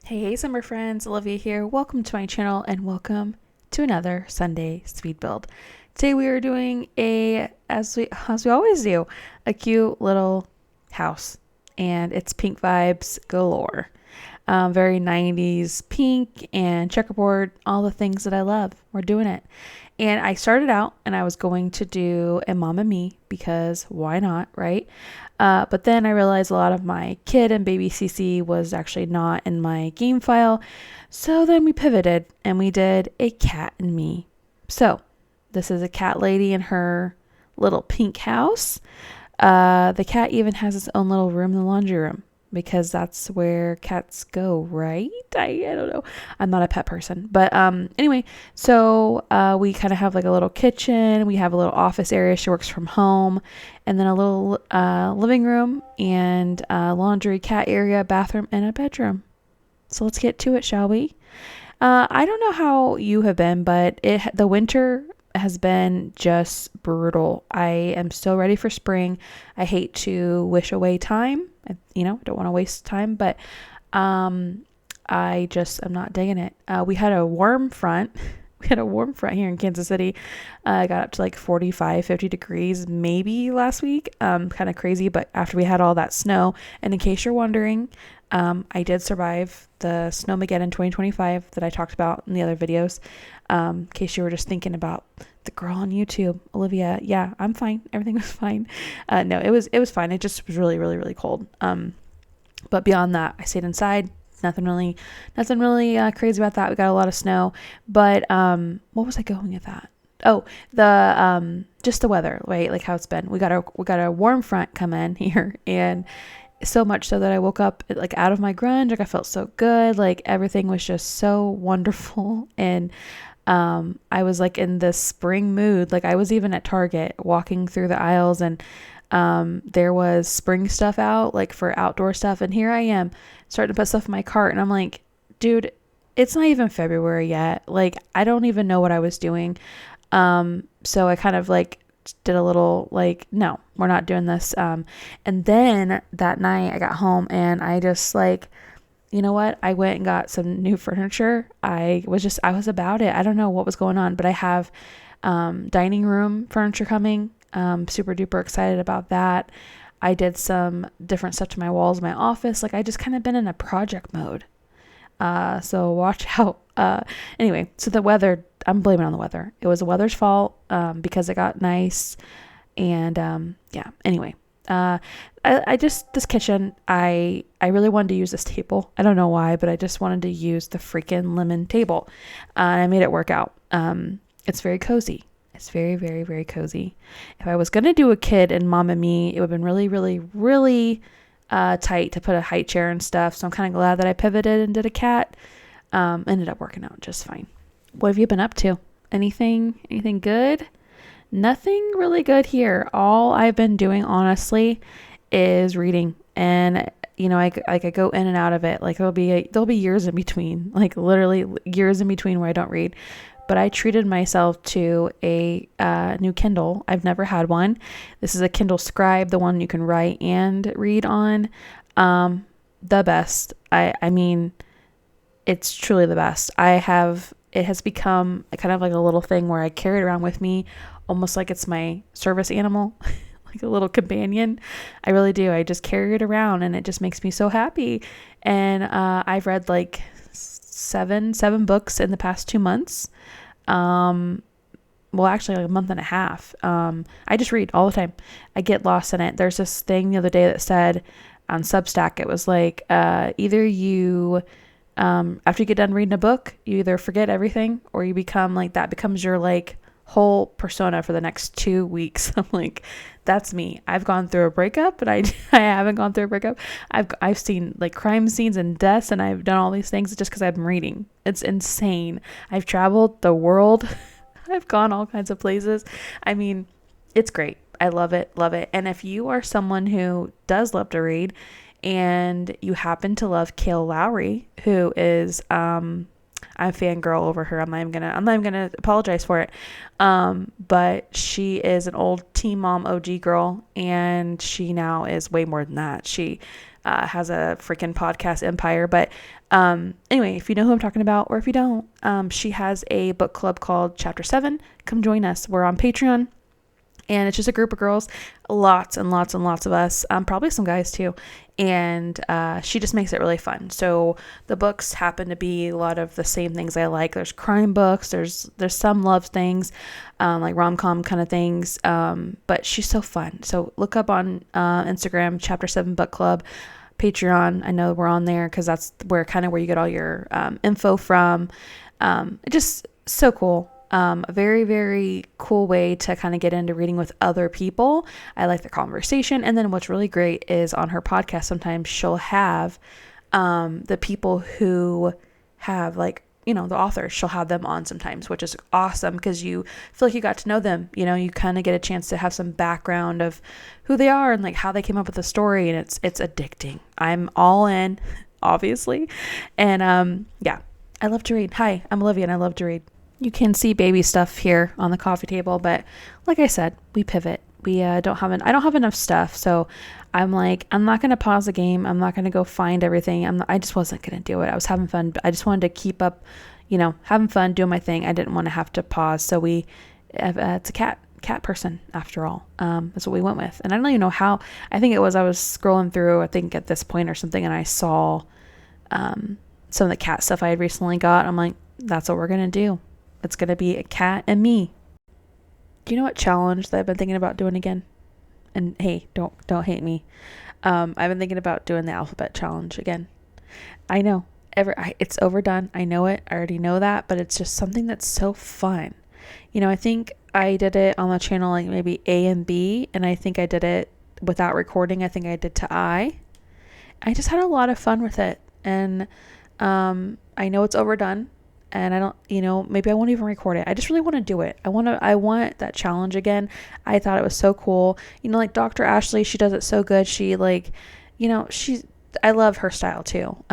Hey, summer friends, Olivia here. Welcome to my channel and welcome to another Sunday speed build. Today we are doing as we always do, a cute little house, and it's pink vibes galore. Very 90s pink and checkerboard, all the things that I love. We're doing it. And I started out and I was going to do a Mom and Me because why not, right? But then I realized a lot of my kid and baby CC was actually not in my game file. So then we pivoted and we did a cat and me. So this is a cat lady in her little pink house. The cat even has its own little room in the laundry room because that's where cats go, right? I don't know. I'm not a pet person. But anyway, so we kind of have like a little kitchen. We have a little office area. She works from home. And then a little living room and laundry, cat area, bathroom, and a bedroom. So let's get to it, shall we? I don't know how you have been, but the winter has been just brutal. I am so ready for spring. I hate to wish away time. Don't want to waste time, but I'm not digging it. We had a warm front. We had a warm front here in Kansas City. Got up to like 45, 50 degrees maybe last week. Kind of crazy, but after we had all that snow, and in case you're wondering, I did survive the Snowmageddon 2025 that I talked about in the other videos. In case you were just thinking about the girl on YouTube, Olivia. Yeah, I'm fine. Everything was fine. No, it was fine. It just was really, really, really cold. But beyond that, I stayed inside. Nothing really crazy about that. We got a lot of snow, but what was I going with that? Oh, the just the weather, right? Like how it's been. We got a warm front come in here, and so much so that I woke up like out of my grunge. Like I felt so good. Like everything was just so wonderful, and I was like in this spring mood. Like I was even at Target walking through the aisles, and there was spring stuff out, like for outdoor stuff, and here I am starting to put stuff in my cart, and I'm like, dude, it's not even February yet. Like I don't even know what I was doing. So I kind of like did a little like, no, we're not doing this. And then that night I got home and I just like, you know what? I went and got some new furniture. I was about it. I don't know what was going on, but I have dining room furniture coming. Super duper excited about that. I did some different stuff to my walls in my office. Like I just kind of been in a project mode. So watch out. Anyway, so the weather, I'm blaming it on the weather. It was the weather's fault, because it got nice. And, yeah, anyway, this kitchen, I really wanted to use this table. I don't know why, but I just wanted to use the freaking lemon table. And I made it work out. It's very cozy. It's very, very, very cozy. If I was going to do a kid and Mom and Me, it would have been really, really, really tight to put a high chair and stuff. So I'm kind of glad that I pivoted and did a cat. Ended up working out just fine. What have you been up to? Anything good? Nothing really good here. All I've been doing, honestly, is reading. And I go in and out of it. Like there'll be years in between, like literally years in between where I don't read. But I treated myself to a new Kindle. I've never had one. This is a Kindle Scribe, the one you can write and read on. The best. I mean, it's truly the best. It has become kind of like a little thing where I carry it around with me, almost like it's my service animal, like a little companion. I really do. I just carry it around and it just makes me so happy. And I've read like seven books in the past 2 months. Well, actually like a month and a half. I just read all the time. I get lost in it. There's this thing the other day that said on Substack, it was like, either you, after you get done reading a book, you either forget everything or you become like, that becomes your like whole persona for the next 2 weeks. I'm like, that's me. I've gone through a breakup, but I haven't gone through a breakup. I've seen like crime scenes and deaths, and I've done all these things just because I've been reading. It's insane. I've traveled the world. I've gone all kinds of places. I mean, it's great. I love it. Love it. And if you are someone who does love to read and you happen to love Kale Lowry, who is, I'm a fangirl over her. I'm not even gonna apologize for it. But she is an old teen mom OG girl, and she now is way more than that. She has a freaking podcast empire. But anyway, if you know who I'm talking about, or if you don't, she has a book club called Chapter 7. Come join us. We're on Patreon. And it's just a group of girls, lots and lots and lots of us, probably some guys too. And she just makes it really fun. So the books happen to be a lot of the same things I like. There's crime books, there's some love things, like rom-com kind of things. But she's so fun. So look up on Instagram, Chapter 7 Book Club, Patreon. I know we're on there because that's where you get all your info from. Just so cool. A very, very cool way to kind of get into reading with other people. I like the conversation. And then what's really great is on her podcast, sometimes she'll have the people who have the authors, she'll have them on sometimes, which is awesome because you feel like you got to know them. You kind of get a chance to have some background of who they are and like how they came up with the story. And it's addicting. I'm all in, obviously. And yeah, I love to read. Hi, I'm Olivia and I love to read. You can see baby stuff here on the coffee table, but like I said, we pivot. I don't have enough stuff. So I'm like, I'm not going to pause the game. I'm not going to go find everything. I just wasn't going to do it. I was having fun. But I just wanted to keep up, having fun, doing my thing. I didn't want to have to pause. So it's a cat person after all. That's what we went with. And I don't even know how. I think it was, I was scrolling through, I think at this point or something, and I saw some of the cat stuff I had recently got. I'm like, that's what we're going to do. It's going to be a cat and me. Do you know what challenge that I've been thinking about doing again? And hey, don't hate me. I've been thinking about doing the alphabet challenge again. I know it's overdone. I know it. I already know that, but it's just something that's so fun. I think I did it on the channel, like maybe A and B. And I think I did it without recording. I think I did to I just had a lot of fun with it. And, I know it's overdone. And I don't, maybe I won't even record it. I just really want to do it. I want that challenge again. I thought it was so cool. Like Dr. Ashley, she does it so good. She I love her style too.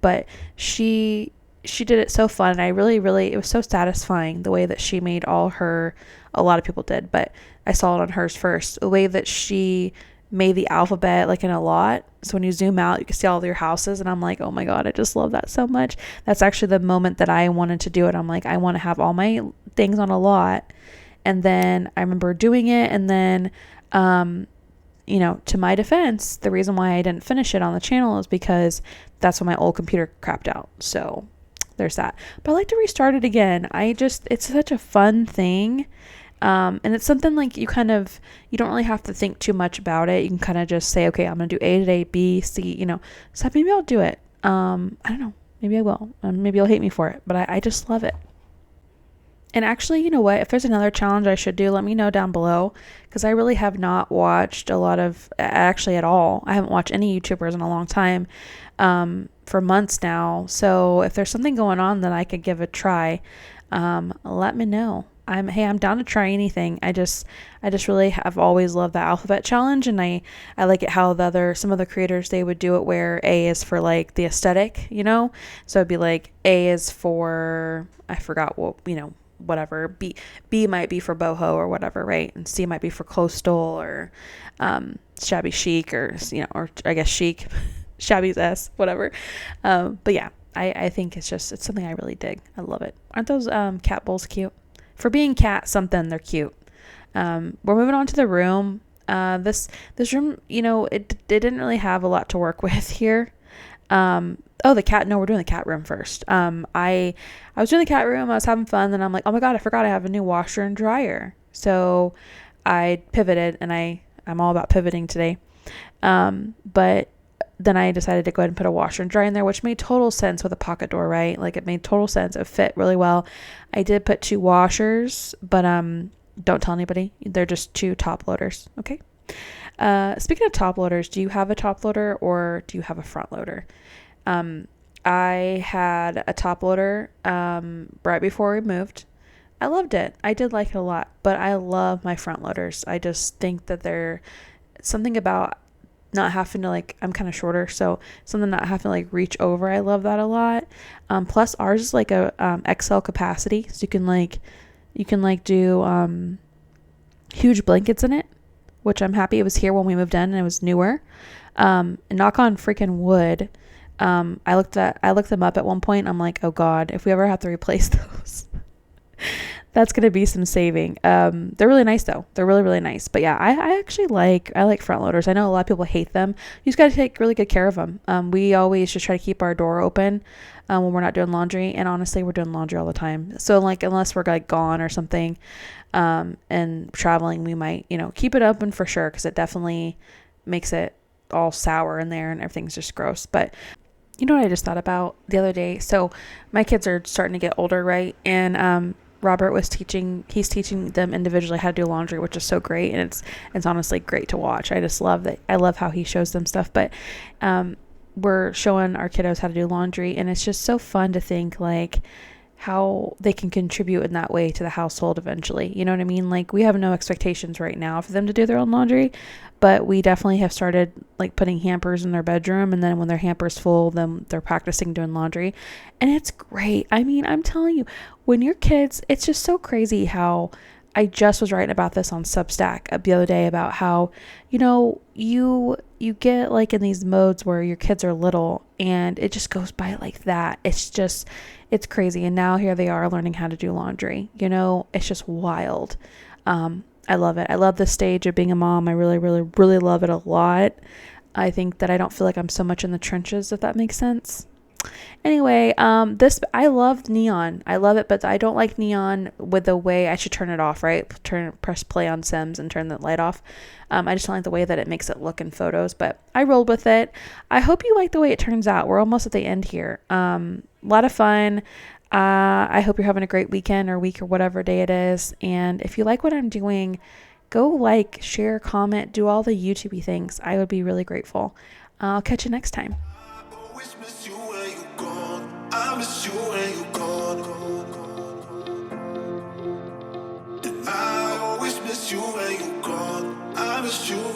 But she did it so fun. And I really, it was so satisfying the way that she made a lot of people did, but I saw it on hers first. The way that she made the alphabet like in a lot. So when you zoom out, you can see all of your houses. And I'm like, oh my God, I just love that so much. That's actually the moment that I wanted to do it. I'm like, I want to have all my things on a lot. And then I remember doing it. And then, to my defense, the reason why I didn't finish it on the channel is because that's when my old computer crapped out. So there's that. But I like to restart it again. It's such a fun thing. And it's something like you don't really have to think too much about it. You can kind of just say, okay, I'm going to do A today, B, C, so maybe I'll do it. I don't know. Maybe I will. Maybe you'll hate me for it, but I just love it. And actually, you know what? If there's another challenge I should do, let me know down below, because I really have not watched a lot of, actually at all. I haven't watched any YouTubers in a long time, for months now. So if there's something going on that I could give a try, let me know. I'm down to try anything. I just really have always loved the alphabet challenge, and I like it how some other creators, they would do it where A is for like the aesthetic, so it'd be like A is for, I forgot what, whatever, B might be for boho or whatever, right? And C might be for coastal or shabby chic, or or I guess chic, shabby's S, whatever. But yeah, I think it's something I really dig. I love it. Aren't those cat bowls cute? For being cat something, they're cute. We're moving on to the room. This room, it didn't really have a lot to work with here. The cat. No, we're doing the cat room first. I was doing the cat room. I was having fun. Then I'm like, oh my God, I forgot I have a new washer and dryer. So I pivoted, and I'm all about pivoting today. But then I decided to go ahead and put a washer and dryer in there, which made total sense with a pocket door, right? Like it made total sense. It fit really well. I did put 2 washers, but don't tell anybody. They're just 2 top loaders. Okay. Speaking of top loaders, do you have a top loader or do you have a front loader? I had a top loader right before we moved. I loved it. I did like it a lot, but I love my front loaders. I just think that they're something about not having to I'm kind of shorter, so something not having to reach over. I love that a lot. Plus ours is like a XL capacity, so you can do huge blankets in it, which I'm happy it was here when we moved in and it was newer. And knock on freaking wood. I looked them up at one point. I'm like, oh God, if we ever have to replace those, that's going to be some saving. They're really nice though. They're really, really nice. But yeah, I actually I like front loaders. I know a lot of people hate them. You just got to take really good care of them. We always just try to keep our door open, when we're not doing laundry. And honestly, we're doing laundry all the time. So like, unless we're like gone or something, and traveling, we might, keep it open for sure. 'Cause it definitely makes it all sour in there and everything's just gross. But you know what I just thought about the other day? So my kids are starting to get older, right? And, Robert he's teaching them individually how to do laundry, which is so great. And it's honestly great to watch. I just love that. I love how he shows them stuff, but, we're showing our kiddos how to do laundry, and it's just so fun to think like how they can contribute in that way to the household eventually. You know what I mean? Like, we have no expectations right now for them to do their own laundry, but we definitely have started like putting hampers in their bedroom, and then when their hamper's full, then they're practicing doing laundry, and it's great. I mean, I'm telling you, when your kids, it's just so crazy how I just was writing about this on Substack the other day about how, you get like in these modes where your kids are little and it just goes by like that. It's crazy. And now here they are learning how to do laundry. It's just wild. I love it. I love this stage of being a mom. I really, really, really love it a lot. I think that I don't feel like I'm so much in the trenches, if that makes sense. Anyway, I love neon. I love it, but I don't like neon with the way I should turn it off, right? Press play on Sims and turn the light off. I just don't like the way that it makes it look in photos, but I rolled with it. I hope you like the way it turns out. We're almost at the end here. A lot of fun. I hope you're having a great weekend or week or whatever day it is. And if you like what I'm doing, go like, share, comment, do all the YouTubey things. I would be really grateful. I'll catch you next time. I miss you when you gone. And I always miss you when you gone. I miss you.